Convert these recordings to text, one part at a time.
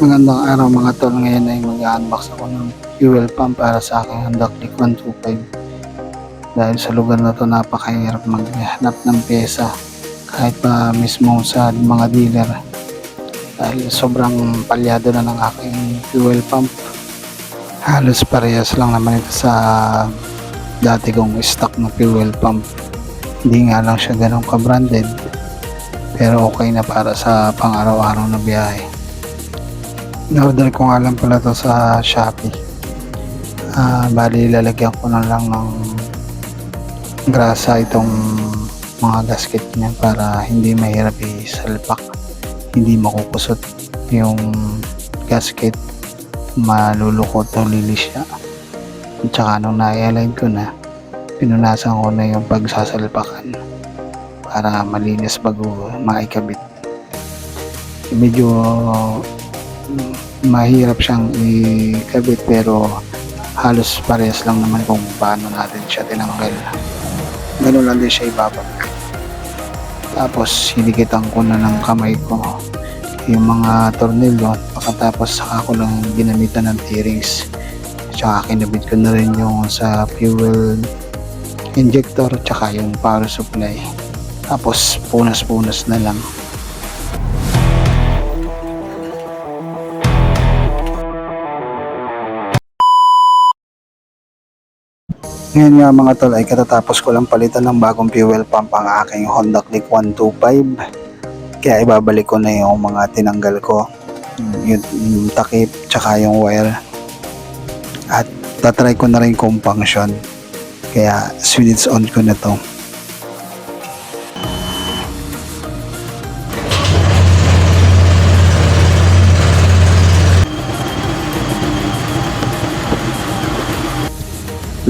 Magandang araw mga tol, ngayon ay mag-unbox ako ng fuel pump para sa aking Honda Click 125. Dahil sa lugar na to napakahirap maghanap ng pyesa kahit pa mismo sa mga dealer. Dahil sobrang palyado na ng aking fuel pump. Halos parehas lang naman ito sa dati kong stock na fuel pump. Hindi nga lang siya ganun ka-branded, pero okay na para sa pang-araw-araw na biyahe. In-order ko nga lang pala to sa Shopee. Bali lalagyan ko na lang ng grasa itong mga gasket niya para hindi mahirap isalpak, hindi makukusot yung gasket, malulukot o lilis siya. At saka nung na-align ko na, pinunasan ko na yung pagsasalpakan para malinis bago maikabit. Medyo mahirap siyang ikabit pero halos parehas lang naman kung paano natin siya tinanggal. Ganun lang din siya ibabag. Tapos hinigitan ko na ng kamay ko yung mga tornilyo, pagkatapos saka ko lang ginamitan ng T-rings. Tsaka kinabit ko na rin yung sa fuel injector tsaka yung power supply. Tapos punas-punas na lang. Ngayon nga mga tol ay katatapos ko lang palitan ng bagong fuel pump ang aking Honda Click 125. Kaya ibabalik ko na yung mga tinanggal ko, yung takip tsaka yung wire. At tatry ko na rin kung function. Kaya switch on ko na to.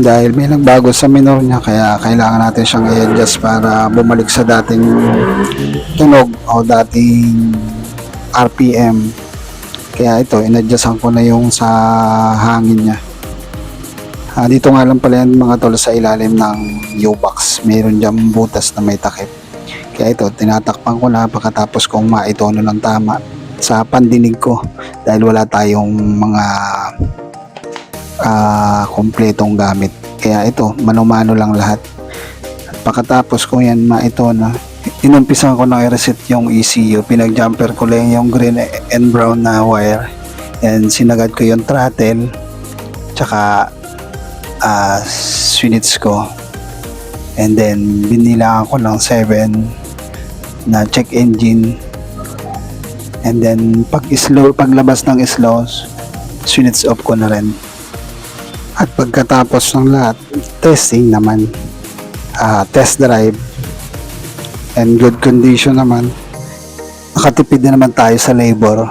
Dahil may nagbago sa minor niya, kaya kailangan natin siyang i-adjust para bumalik sa dating tunog o dating RPM. Kaya ito, in-adjustan ko na yung sa hangin niya. Dito nga lang pala yan mga tol, sa ilalim ng U-box mayroon dyan butas na may takip. Kaya ito, tinatakpan ko na pagkatapos kong maitono ng tama sa pandinig ko, dahil wala tayong mga kompletong gamit. Kaya ito, mano-mano lang lahat. At pagkatapos ko yan maitono, inumpisan ko na i-reset yung ECU. Pinag-jumper ko lang yung green and brown na wire. And sinagad ko yung throttle tsaka switch ko. And then binilangan ko ng 7 na check engine. And then paglabas ng slow, switch off ko na rin. At pagkatapos ng lahat, testing naman, test drive, and good condition naman. Nakatipid na naman tayo sa labor.